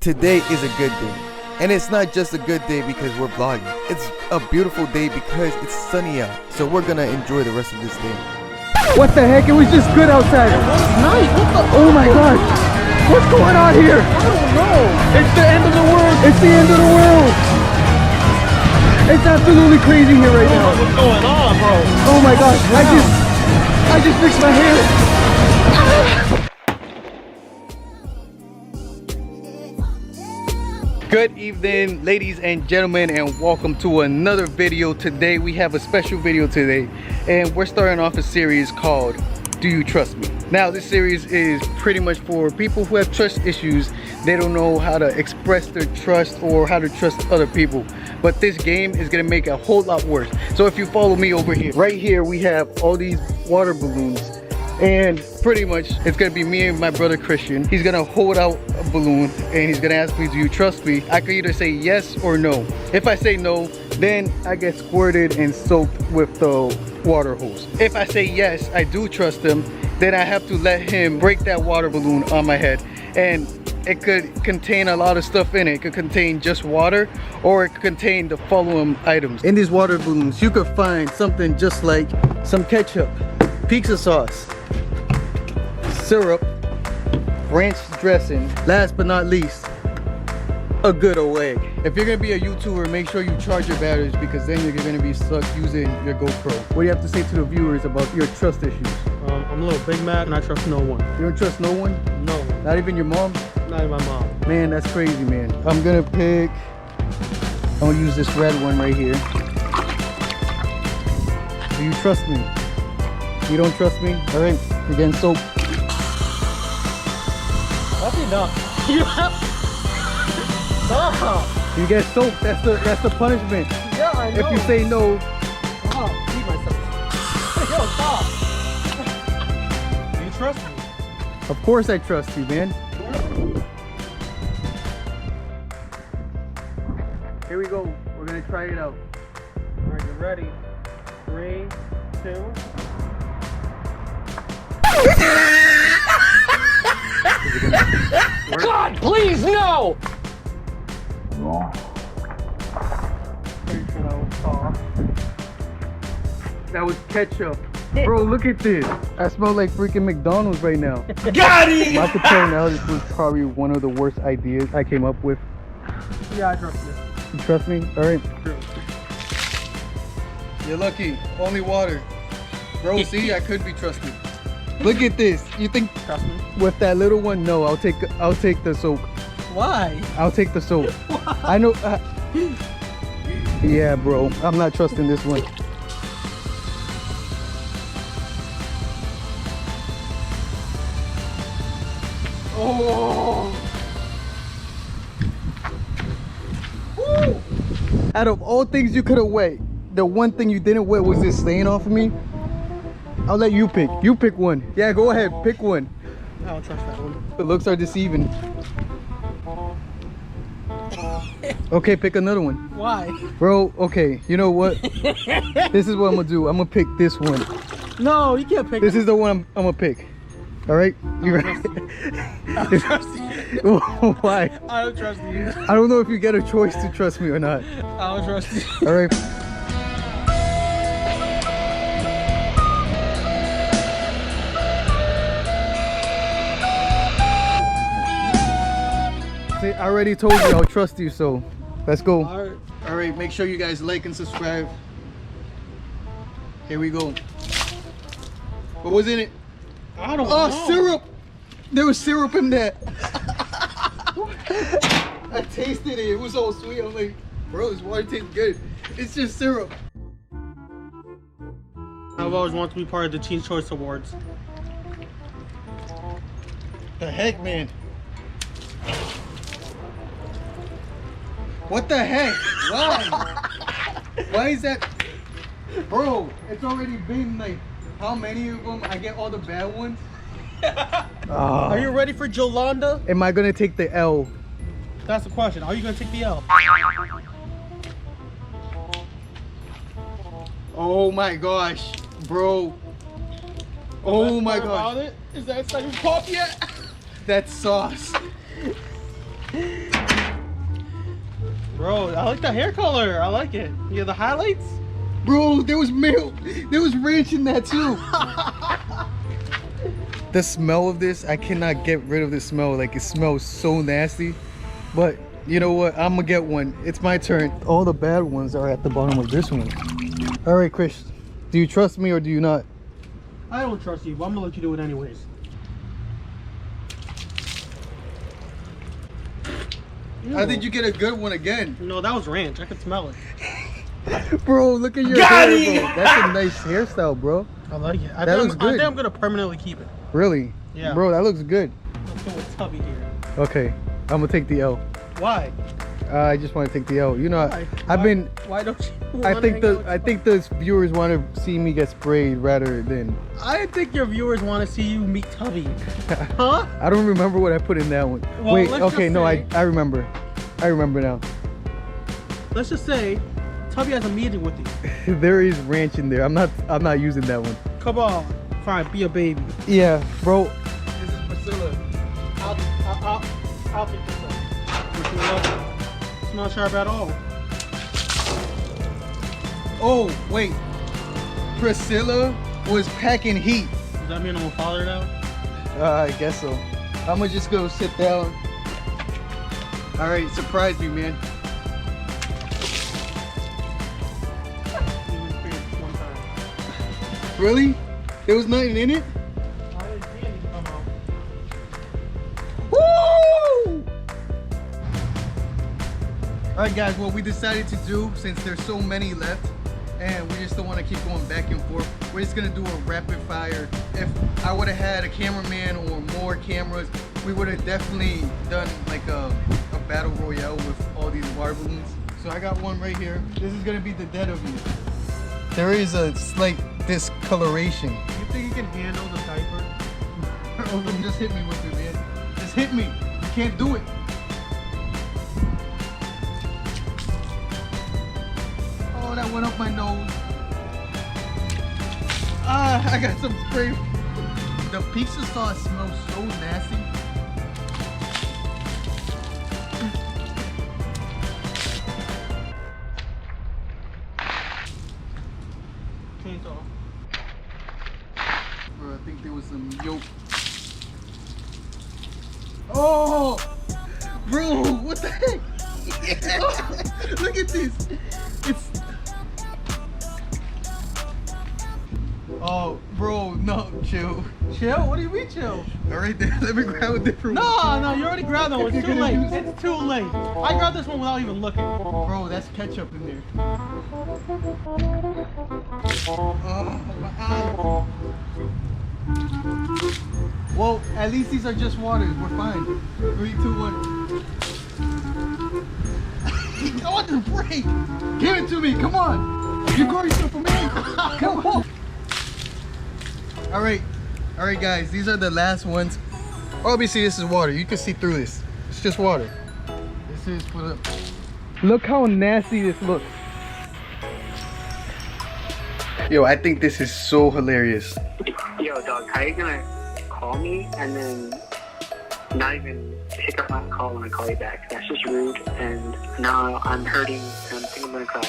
Today is a good day. And it's not just a good day because we're vlogging. It's a beautiful day because it's sunny out. So we're gonna enjoy the rest of this day. What the heck? It was just good outside. Nice. What the? Oh my gosh. What's going on here? I don't know. It's the end of the world. It's the end of the world. It's absolutely crazy here right now. What's going on, bro? Oh my gosh. I just fixed my hair. Good evening, ladies and gentlemen, and welcome to another video. Today we have a special video today, and we're starting off a series called Do You Trust Me? Now this series is pretty much for people who have trust issues. They don't know how to express their trust or how to trust other people, but this game is gonna make it a whole lot worse. So if you follow me over here, right here we have all these water balloons, and pretty much it's gonna be me and my brother Christian. He's gonna hold out a balloon and he's gonna ask me, do you trust me? I could either say yes or no. If I say no, then I get squirted and soaked with the water hose. If I say yes, I do trust him, then I have to let him break that water balloon on my head. And it could contain a lot of stuff in it. It could contain just water, or it could contain the following items. In these water balloons, you could find something just like some ketchup, pizza sauce, syrup, ranch dressing, last but not least, a good old egg. If you're gonna be a YouTuber, make sure you charge your batteries, because then you're gonna be stuck using your GoPro. What do you have to say to the viewers about your trust issues? I'm a little Big Mac and I trust no one. You don't trust no one? No. Not even your mom? Not even my mom. Man, that's crazy, man. I'm gonna use this red one right here. Do you trust me? You don't trust me? All right, you're getting soaked. That's enough. You have... Stop. You get soaked. That's the punishment. Yeah, I know. If you say no. Stop. Leave myself. Yo, stop. Do you trust me? Of course I trust you, man. Here we go. We're gonna try it out. All right, you ready? 3, 2. God, please, no! That was ketchup. Bro, look at this. I smell like freaking McDonald's right now. Got it! I can tell now this was probably one of the worst ideas I came up with. Yeah, I trust you. You trust me? All right. True. You're lucky. Only water. Bro, see, I could be trusted. Look at this. You think Trust me? with that little one? No, I'll take the soap. Why? I'll take the soap. I know. Yeah, bro. I'm not trusting this one. Oh! Woo! Out of all things you could have wet, the one thing you didn't wet was this stain off of me. I'll let you pick. You pick one. Yeah, go ahead. Pick one. I don't trust that one. The looks are deceiving. Okay, pick another one. Why? Bro, okay. You know what? This is what I'm gonna do. I'm gonna pick this one. No, you can't pick. This is the one I'm gonna pick. All right? You ready? I don't trust you. Why? I don't trust you. I don't know if you get a choice to trust me or not. I don't trust you. All right. See, I already told you I'll trust you, so let's go. All right, make sure you guys like and subscribe. Here we go. What was in it? I don't know. Oh, syrup! There was syrup in that. I tasted it. It was all sweet. I'm like, bro, this water tastes good. It's just syrup. I've always wanted to be part of the Teen Choice Awards. The heck, man? What the heck? Why? Why is that? Bro, it's already been like, how many of them? I get all the bad ones. Are you ready for Jolanda? Am I gonna take the L? That's the question. Are you gonna take the L? Oh my gosh, bro. Oh my gosh. Is that second pop yet? That sauce. Bro, I like the hair color. I like it. Yeah, the highlights. Bro, there was milk. There was ranch in that too. The smell of this, I cannot get rid of the smell. Like, it smells so nasty. But you know what? I'm gonna get one. It's my turn. All the bad ones are at the bottom of this one. All right, Chris. Do you trust me or do you not? I don't trust you, but I'm gonna let you do it anyways. How did you get a good one again? No, that was ranch. I could smell it. Bro, look at your Got hair, it! bro. That's a nice hairstyle, bro. I like it. That looks good. I think I'm gonna permanently keep it. Really? Yeah. Bro, that looks good. Let's go with Tubby here. Okay, I'm gonna take the L. Why? I just want to take the L. You know, Why? Why don't you? I think the viewers want to see me get sprayed rather than. I think your viewers want to see you meet Tubby. Huh? I don't remember what I put in that one. Well, wait, let's okay, just no, say- I remember. I remember now. Let's just say Tubby has a meeting with you. There is ranch in there. I'm not using that one. Come on. Fine, be a baby. Yeah, bro. This is Priscilla. I'll take this one. It's not sharp at all. Oh, wait. Priscilla was packing heat. Does that mean I'm a father now? I guess so. I'm gonna just go sit down. All right, surprise me, man. Even experienced one time. Really? There was nothing in it? I didn't see anything come out. Woo! All right, guys, what we decided to do, since there's so many left, and we just don't want to keep going back and forth, we're just gonna do a rapid fire. If I would have had a cameraman or more cameras, we would have definitely done like a battle royale with all these water balloons. So I got one right here. This is gonna be the dead of you. There is a slight discoloration. You think you can handle the diaper? Just hit me with it, man. Just hit me. You can't do it. Oh, that went up my nose. Ah, I got some spray. The pizza sauce smells so nasty. Chainsaw. Bro, I think there was some yolk. Oh, bro, what the heck? Look at this. It's. Oh, bro, no, chill. Chill? What do you mean chill? All right, then let me grab a different one. No, you already grabbed that one. It's too late. It's too late. I grabbed this one without even looking. Bro, that's ketchup in there. Oh, my eye. Well, at least these are just waters. We're fine. 3, 2, 1. I want the break. Give it to me. Come on. You call yourself a man. Come on. All right, guys. These are the last ones. Obviously, this is water. You can see through this. It's just water. This is for the. Look how nasty this looks. Yo, I think this is so hilarious. Yo, dog, how you gonna call me and then not even pick up my call when I call you back? That's just rude, and now I'm hurting, and I think I'm gonna cry.